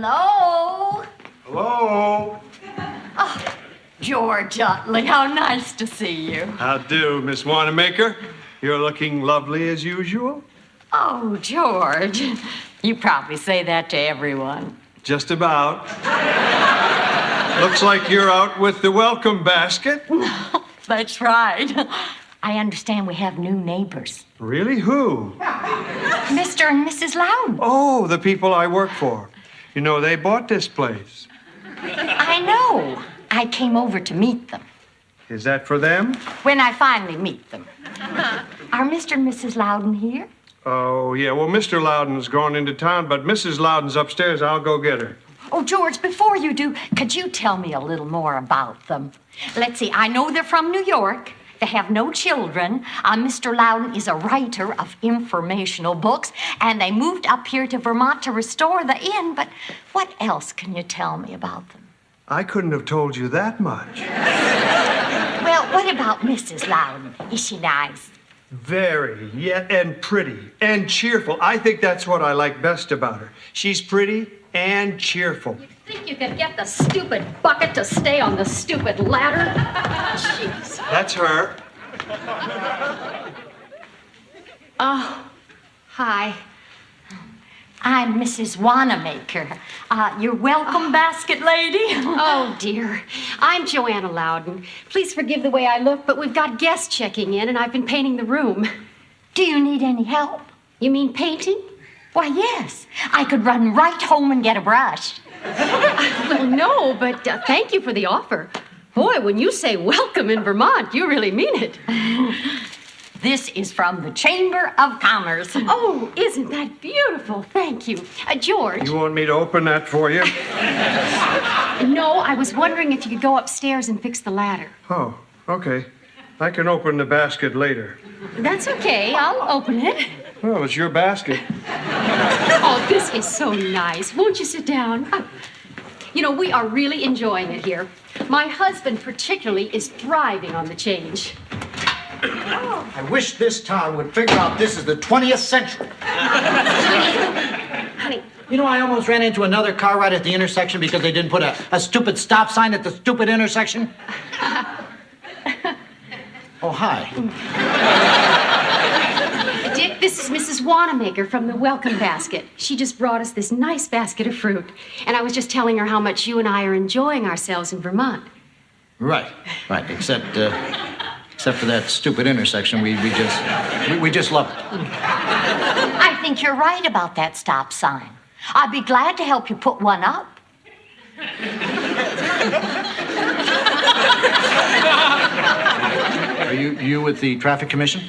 Hello? Hello? Oh, George Utley, how nice to see you. How do, Miss Wanamaker? You're looking lovely as usual. Oh, George, you probably say that to everyone. Just about. Looks like you're out with the welcome basket. That's right. I understand we have new neighbors. Really? Who? Mr. and Mrs. Loudon. Oh, the people I work for. You know, they bought this place. I know. I came over to meet them. Is that for them? When I finally meet them. Are Mr. and Mrs. Loudon here? Oh, yeah. Well, Mr. Loudon's gone into town, but Mrs. Loudon's upstairs. I'll go get her. Oh, George, before you do, could you tell me a little more about them? Let's see. I know they're from New York. They have no children. Mr. Loudon is a writer of informational books, and they moved up here to Vermont to restore the inn. But what else can you tell me about them? I couldn't have told you that much. Well, what about Mrs. Loudon? Is she nice? Very, yeah, and pretty, and cheerful. I think that's what I like best about her. She's pretty and cheerful. You think you could get the stupid bucket to stay on the stupid ladder? Jeez. That's her. Oh, hi. I'm Mrs. Wanamaker. Your welcome basket lady. Oh, dear. I'm Joanna Loudon. Please forgive the way I look, but we've got guests checking in, and I've been painting the room. Do you need any help? You mean painting? Why, yes. I could run right home and get a brush. Well, no, but thank you for the offer. Boy, when you say welcome in Vermont, you really mean it. This is from the Chamber of Commerce. Oh, isn't that beautiful? Thank you. George. You want me to open that for you? No, I was wondering if you could go upstairs and fix the ladder. Oh, okay. I can open the basket later. That's okay. I'll open it. Well, it's your basket. Oh, this is so nice. Won't you sit down? You know, we are really enjoying it here. My husband particularly is thriving on the change. I wish this town would figure out this is the 20th century. Honey. You know, I almost ran into another car right at the intersection because they didn't put a stupid stop sign at the stupid intersection. Oh, hi. Dick, this is Mrs. Wanamaker from the Welcome Basket. She just brought us this nice basket of fruit. And I was just telling her how much you and I are enjoying ourselves in Vermont. Right, except for that stupid intersection, we just love it. I think you're right about that stop sign. I'd be glad to help you put one up. Are you with the traffic commission?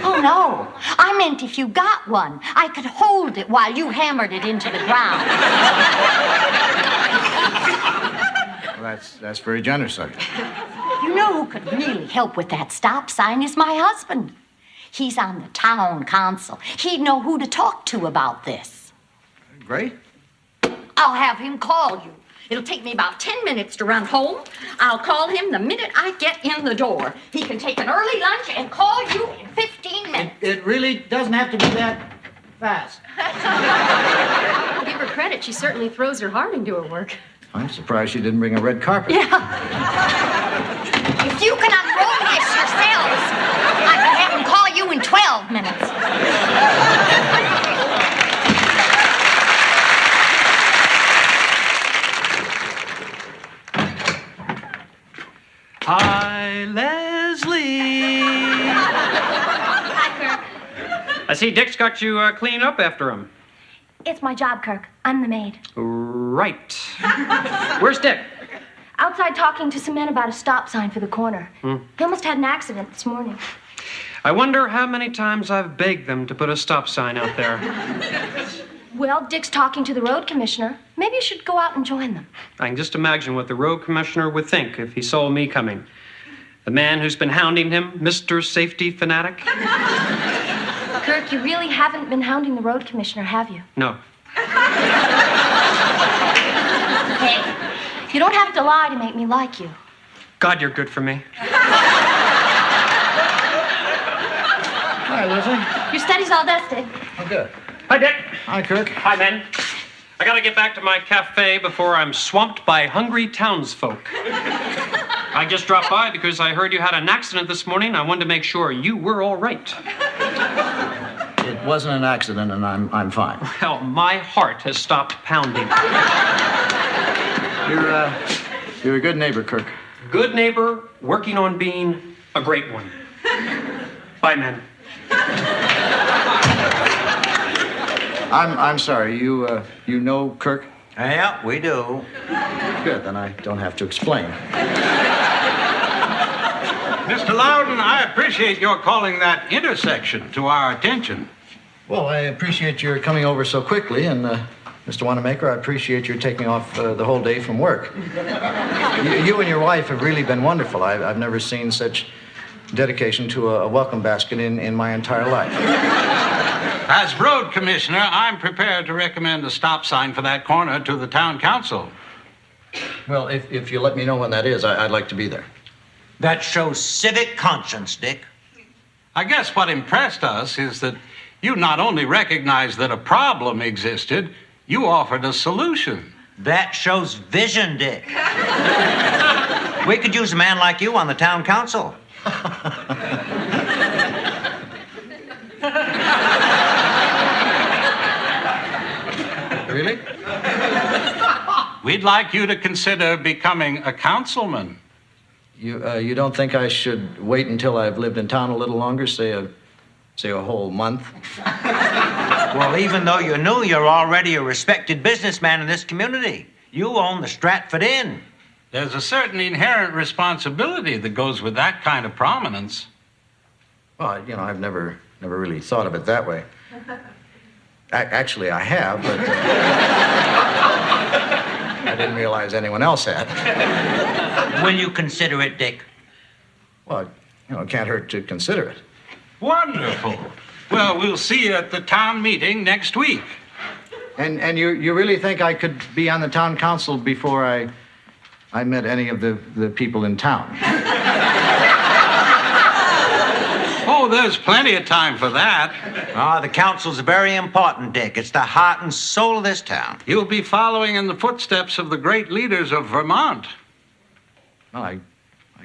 Oh, no. I meant if you got one, I could hold it while you hammered it into the ground. Well, that's very generous of you. You know who could really help with that stop sign is my husband. He's on the town council. He'd know who to talk to about this. Great. I'll have him call you. It'll take me about 10 minutes to run home. I'll call him the minute I get in the door. He can take an early lunch and call you in 15 minutes. It really doesn't have to be that fast. I'll give her credit. She certainly throws her heart into her work. I'm surprised she didn't bring a red carpet. Yeah. If you can unroll this yourselves, I can have him call you in 12 minutes. Hi, Leslie. Hi, Kirk. I see Dick's got you cleaning up after him. It's my job, Kirk. I'm the maid. Right. Where's Dick? Outside talking to some men about a stop sign for the corner. He almost had an accident this morning. I wonder how many times I've begged them to put a stop sign out there. Well, Dick's talking to the road commissioner. Maybe you should go out and join them. I can just imagine what the road commissioner would think if he saw me coming. The man who's been hounding him, Mr. Safety Fanatic. Kirk, you really haven't been hounding the road commissioner, have you? No. Hey, you don't have to lie to make me like you. God, you're good for me. Hi, Leslie. Your study's all dusted. Oh, good. Hi, Dick. Hi, Kirk. Hi, men. I gotta get back to my cafe before I'm swamped by hungry townsfolk. I just dropped by because I heard you had an accident this morning. I wanted to make sure you were all right. It wasn't an accident, and I'm fine. Well, my heart has stopped pounding. You're a good neighbor, Kirk. Good neighbor, working on being a great one. Bye, men. I'm sorry. You know Kirk? Yeah, we do. Good. Then I don't have to explain. Mr. Loudon, I appreciate your calling that intersection to our attention. Well, I appreciate your coming over so quickly, and Mr. Wanamaker, I appreciate your taking off the whole day from work. You and your wife have really been wonderful. I've never seen such dedication to a welcome basket in my entire life. As road commissioner, I'm prepared to recommend a stop sign for that corner to the town council. Well, if you let me know when that is, I'd like to be there. That shows civic conscience, Dick. I guess what impressed us is that you not only recognized that a problem existed, you offered a solution. That shows vision, Dick. We could use a man like you on the town council. Really? We'd like you to consider becoming a councilman. You don't think I should wait until I've lived in town a little longer, say a whole month? Well, even though you're new, you're already a respected businessman in this community. You own the Stratford Inn. There's a certain inherent responsibility that goes with that kind of prominence. Well, I've never really thought of it that way. Actually, I have, but I didn't realize anyone else had. Will you consider it, Dick? Well, it can't hurt to consider it. Wonderful. Well, we'll see you at the town meeting next week. And you really think I could be on the town council before I met any of the people in town? Oh, there's plenty of time for that. The council's very important, Dick. It's the heart and soul of this town. You'll be following in the footsteps of the great leaders of Vermont. Well, I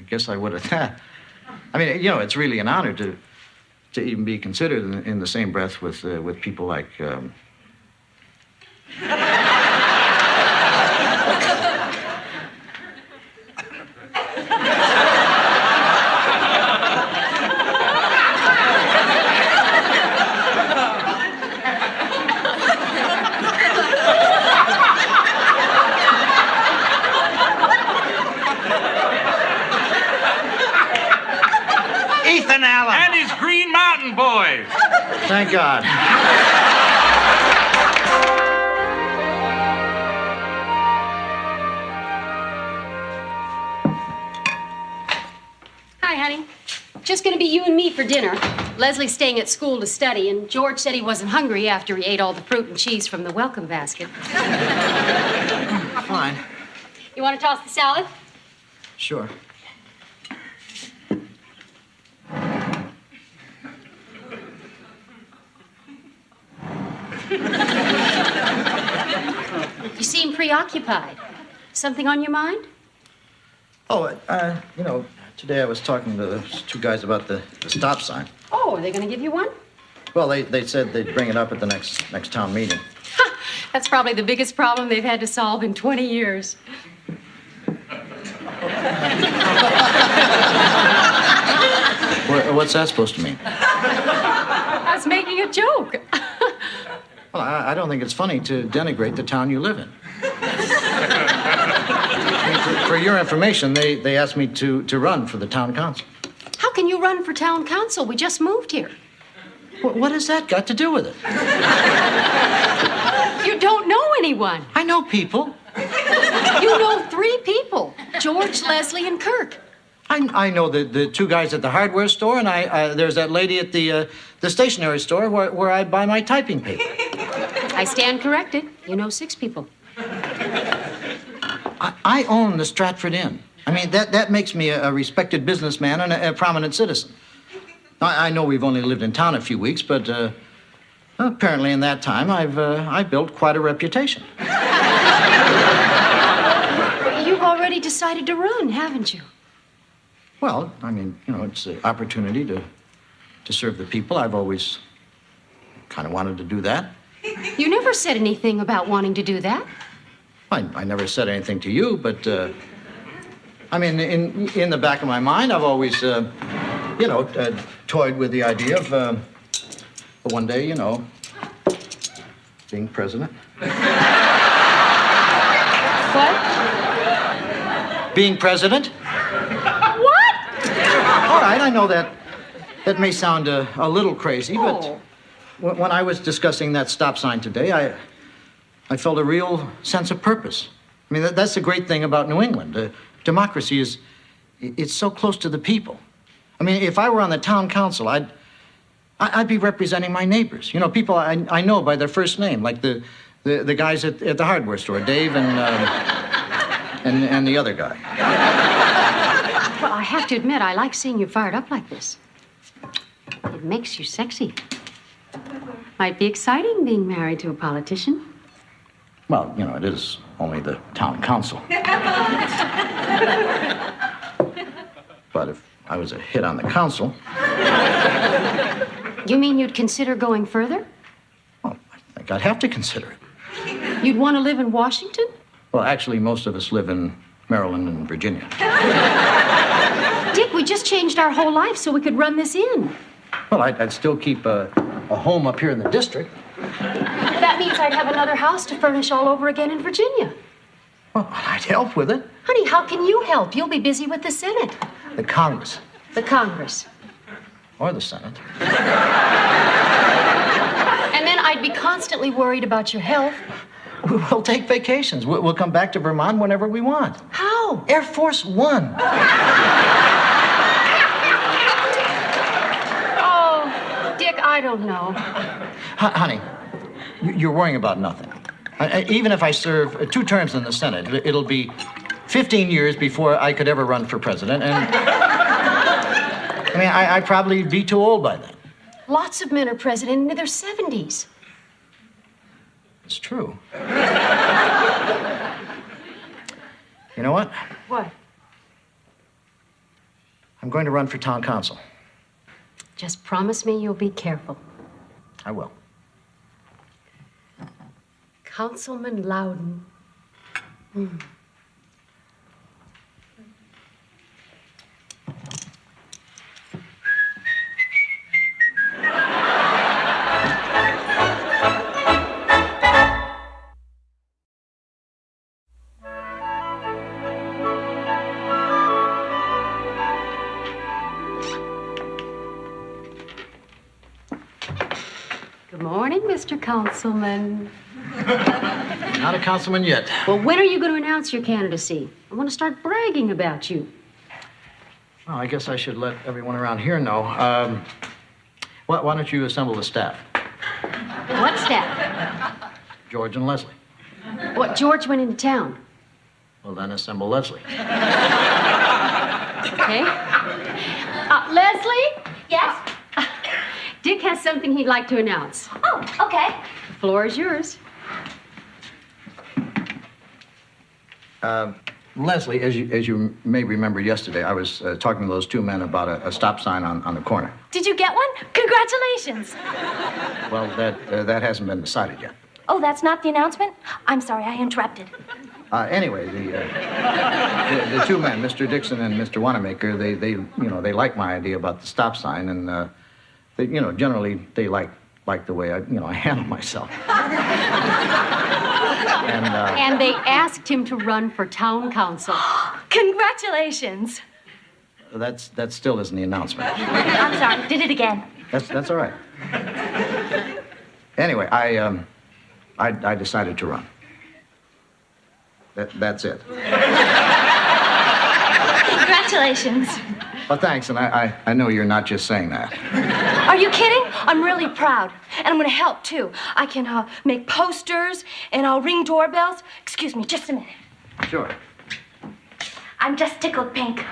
guess I would have that. I mean, it's really an honor to even be considered in the same breath with people like. Ethan Allen. And his Green Mountain Boys. Thank God. Hi, honey. Just gonna be you and me for dinner. Leslie's staying at school to study, and George said he wasn't hungry after he ate all the fruit and cheese from the welcome basket. Fine. You want to toss the salad? Sure. You seem preoccupied. Something on your mind? Oh, today I was talking to those two guys about the stop sign. Oh, are they gonna give you one? Well, they said they'd bring it up at the next town meeting. That's probably the biggest problem they've had to solve in 20 years. What's that supposed to mean? I was making a joke. Well, I don't think it's funny to denigrate the town you live in. I mean, for your information, they asked me to run for the town council. How can you run for town council? We just moved here. What has that got to do with it? You don't know anyone. I know people. You know 3 people, George, Leslie, and Kirk. I know the two guys at the hardware store, and there's that lady at the stationery store where I buy my typing paper. I stand corrected. You know 6 people. I own the Stratford Inn. I mean, that makes me a respected businessman and a prominent citizen. I know we've only lived in town a few weeks, but Well, apparently, in that time, I built quite a reputation. You've already decided to run, haven't you? Well, I mean, it's an opportunity to serve the people. I've always kind of wanted to do that. You never said anything about wanting to do that. I never said anything to you, but I mean, in the back of my mind, I've always, toyed with the idea of one day, being president. What? Being president? What? All right, I know that may sound a little crazy, but Oh. when I was discussing that stop sign today, I felt a real sense of purpose. I mean, that's the great thing about New England. Democracy it's so close to the people. I mean, if I were on the town council, I'd be representing my neighbors. People I know by their first name, like the guys at the hardware store, Dave and the other guy. Well, I have to admit, I like seeing you fired up like this. It makes you sexy. Might be exciting being married to a politician. Well, it is only the town council. But if I was a hit on the council... You mean you'd consider going further? Well, I think I'd have to consider it. You'd want to live in Washington? Well, actually, most of us live in Maryland and Virginia. Dick, we just changed our whole life so we could run this in. Well, I'd still keep a home up here in the district. That means I'd have another house to furnish all over again in Virginia. Well, I'd help with it. Honey, how can you help? You'll be busy with the Senate. The Congress. The Congress. Or the Senate. And then I'd be constantly worried about your health. We'll take vacations. We'll come back to Vermont whenever we want. How? Air Force One. Oh, Dick, I don't know. Honey, you're worrying about nothing. Even if I serve 2 terms in the Senate, it'll be 15 years before I could ever run for president, and I mean, I'd probably be too old by then. Lots of men are president in their 70s. It's true. You know what? What? I'm going to run for town council. Just promise me you'll be careful. I will. Councilman Loudon. Good morning, Mr. Councilman. Not a councilman yet. Well, when are you going to announce your candidacy? I want to start bragging about you. Well, I guess I should let everyone around here know. Why don't you assemble the staff? What staff? George and Leslie. What, George went into town? Well, then assemble Leslie. Okay. Leslie? Yes? Dick has something he'd like to announce. Oh, okay. The floor is yours. Leslie, as you may remember yesterday, I was talking to those 2 men about a stop sign on the corner. Did you get one? Congratulations. Well, that hasn't been decided yet. Oh, that's not the announcement? I'm sorry, I interrupted. Anyway, the 2 men, Mr. Dixon and Mr. Wanamaker, they like my idea about the stop sign, and they, generally they like the way I handle myself. And they asked him to run for town council. Congratulations. That still isn't the announcement. I'm sorry, did it again. That's all right. Anyway, I decided to run. That's it. Congratulations. Well, thanks, and I know you're not just saying that. Are you kidding? I'm really proud. And I'm going to help, too. I can make posters, and I'll ring doorbells. Excuse me, just a minute. Sure. I'm just tickled pink.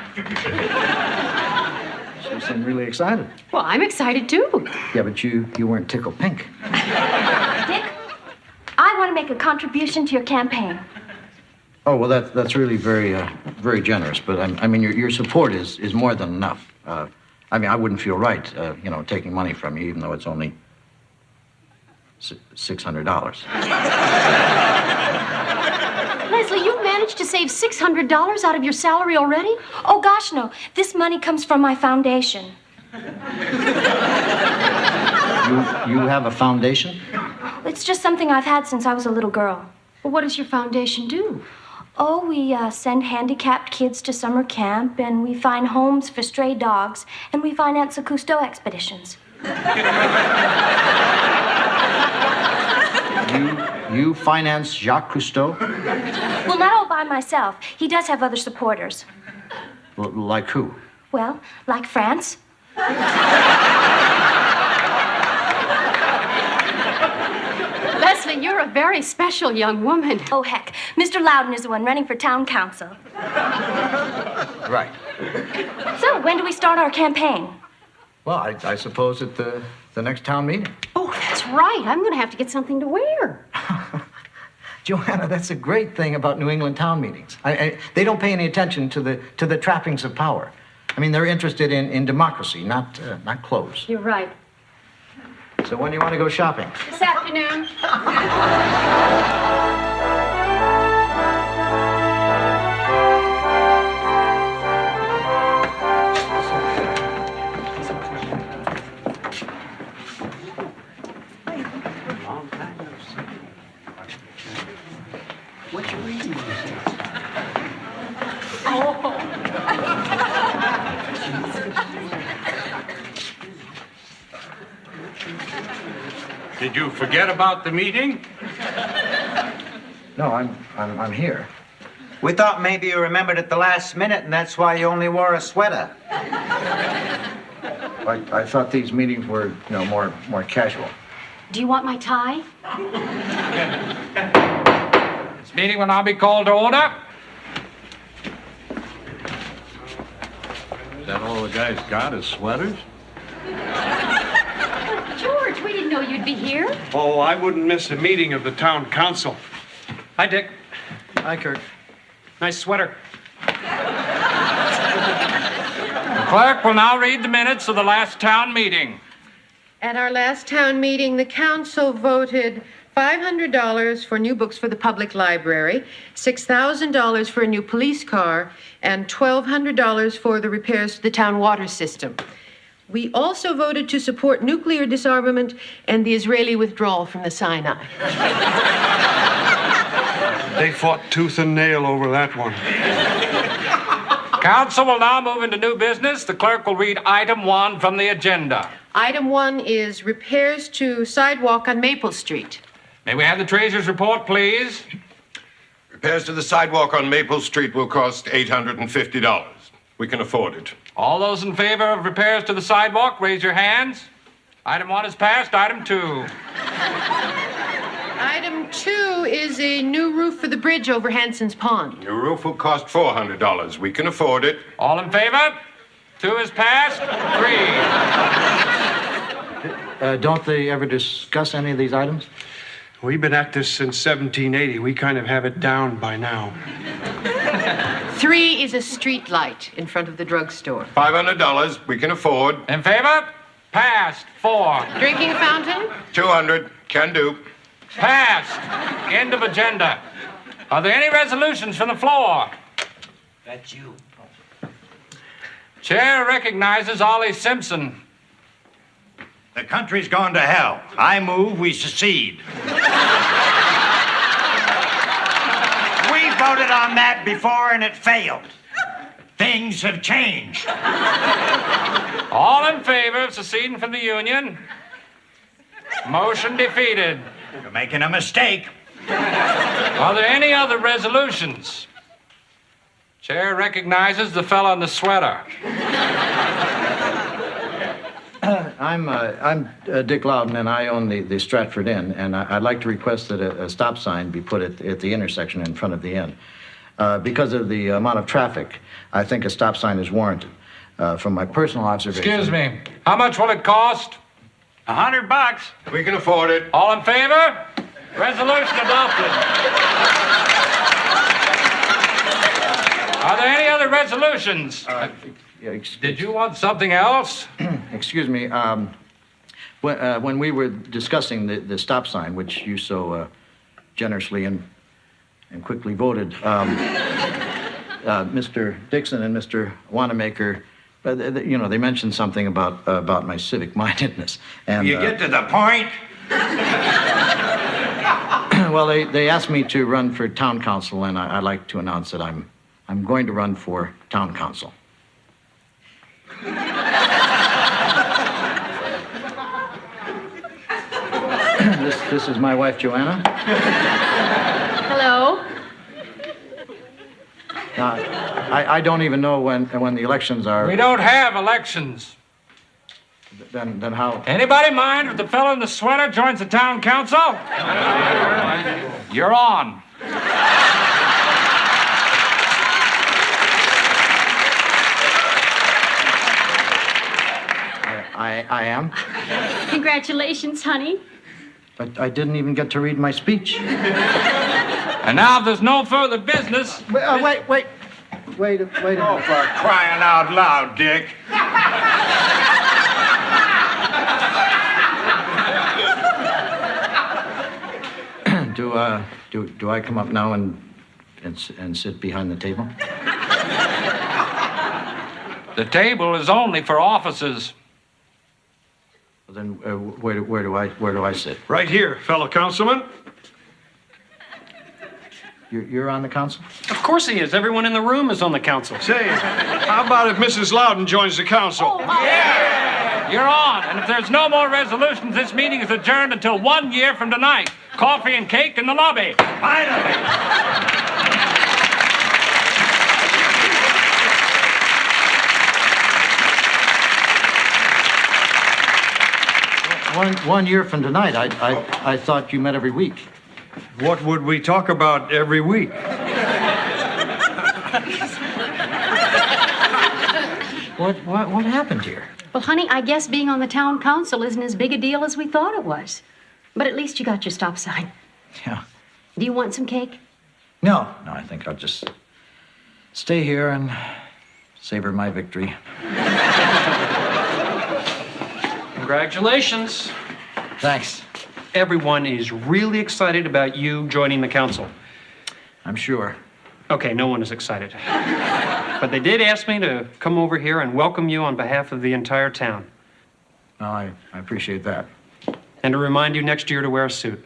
You seem really excited. Well, I'm excited too. Yeah, but you weren't tickled pink. Dick, I want to make a contribution to your campaign. Oh, well, that's really very generous. But I mean, your support is more than enough. I mean, I wouldn't feel right, taking money from you, even though it's only $600. Leslie, you've managed to save $600 out of your salary already? Oh, gosh, no. This money comes from my foundation. You have a foundation? It's just something I've had since I was a little girl. Well, what does your foundation do? Oh, we send handicapped kids to summer camp, and we find homes for stray dogs, and we finance the Cousteau expeditions. You finance Jacques Cousteau? Well, not all by myself. He does have other supporters. Like who? Well, like France. Leslie, you're a very special young woman. Oh, heck. Mr. Loudon is the one running for town council. Right. So, when do we start our campaign? Well, I suppose at the next town meeting. Oh, that's right. I'm going to have to get something to wear. Joanna, that's a great thing about New England town meetings. They don't pay any attention to the trappings of power. I mean, they're interested in democracy, not clothes. You're right. So when do you want to go shopping? This afternoon. What you reading? Did you forget about the meeting? No, I'm here. We thought maybe you remembered at the last minute, and that's why you only wore a sweater. I thought these meetings were, more casual. Do you want my tie? This meeting will now be called to order. Is that all the guys got is sweaters? George, we didn't know you'd be here. Oh, I wouldn't miss a meeting of the town council. Hi, Dick. Hi, Kirk. Nice sweater. The clerk will now read the minutes of the last town meeting. At our last town meeting, the council voted $500 for new books for the public library, $6,000 for a new police car, and $1,200 for the repairs to the town water system. We also voted to support nuclear disarmament and the Israeli withdrawal from the Sinai. They fought tooth and nail over that one. Council will now move into new business. The clerk will read item 1 from the agenda. Item 1 is repairs to sidewalk on Maple Street. May we have the treasurer's report, please? Repairs to the sidewalk on Maple Street will cost $850. We can afford it. All those in favor of repairs to the sidewalk, raise your hands. Item 1 is passed. Item 2. Item 2 is a new roof for the bridge over Hanson's Pond. Your roof will cost $400. We can afford it. All in favor? 2 is passed. 3. Don't they ever discuss any of these items? We've been at this since 1780. We kind of have it down by now. 3 is a street light in front of the drugstore. $500. We can afford. In favor? Passed. 4. Drinking fountain? $200. Can do. Passed. End of agenda. Are there any resolutions from the floor? That's you. Chair recognizes Ollie Simpson. The country's gone to hell. I move we secede. We voted on that before and it failed. Things have changed. All in favor of seceding from the Union? Motion defeated. You're making a mistake. Are there any other resolutions? Chair recognizes the fellow in the sweater. I'm Dick Loudon, and I own the Stratford Inn, and I'd like to request that a stop sign be put at the intersection in front of the inn. Because of the amount of traffic, I think a stop sign is warranted. from my personal observation. Excuse me. How much will it cost? $100. We can afford it. All in favor? Resolution adopted. Are there any other resolutions? Did you want something else? Excuse me. When we were discussing the stop sign, which you so generously and quickly voted, Mr. Dixon and Mr. Wanamaker, they mentioned something about my civic mindedness. And You get to the point? well, they asked me to run for town council, and I'd like to announce that I'm going to run for town council. This is my wife, Joanna. Hello? I don't even know when the elections are. We don't have elections. Then how? Anybody mind if the fellow in the sweater joins the town council? You're on. I am. Congratulations, honey. But I didn't even get to read my speech. And now, if there's no further business... Wait a minute. Oh, for crying out loud, Dick. Do I come up now and sit behind the table? The table is only for officers. Well, then where do I sit? Right here, fellow councilman. You're on the council? Of course he is. Everyone in the room is on the council. Say, how about if Mrs. Loudon joins the council? Yeah! You're on. And if there's no more resolutions, this meeting is adjourned until 1 year from tonight. Coffee and cake in the lobby. Finally. One year from tonight. I thought you met every week. What would we talk about every week? What happened here? Well, honey, I guess being on the town council isn't as big a deal as we thought it was. But at least you got your stop sign. Yeah. Do you want some cake? No, I think I'll just stay here and savor my victory. Congratulations. Thanks. Everyone is really excited about you joining the council. I'm sure. Okay, no one is excited. But they did ask me to come over here and welcome you on behalf of the entire town. Well, I appreciate that. And to remind you next year to wear a suit.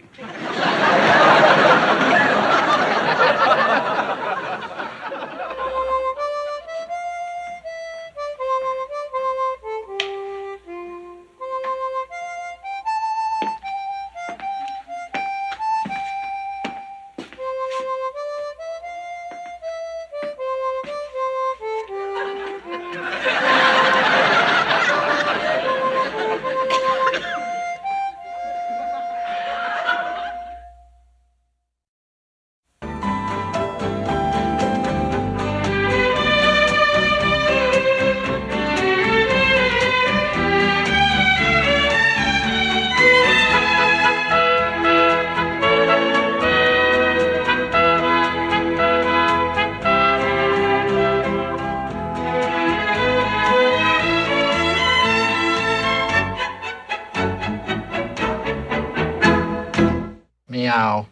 Meow.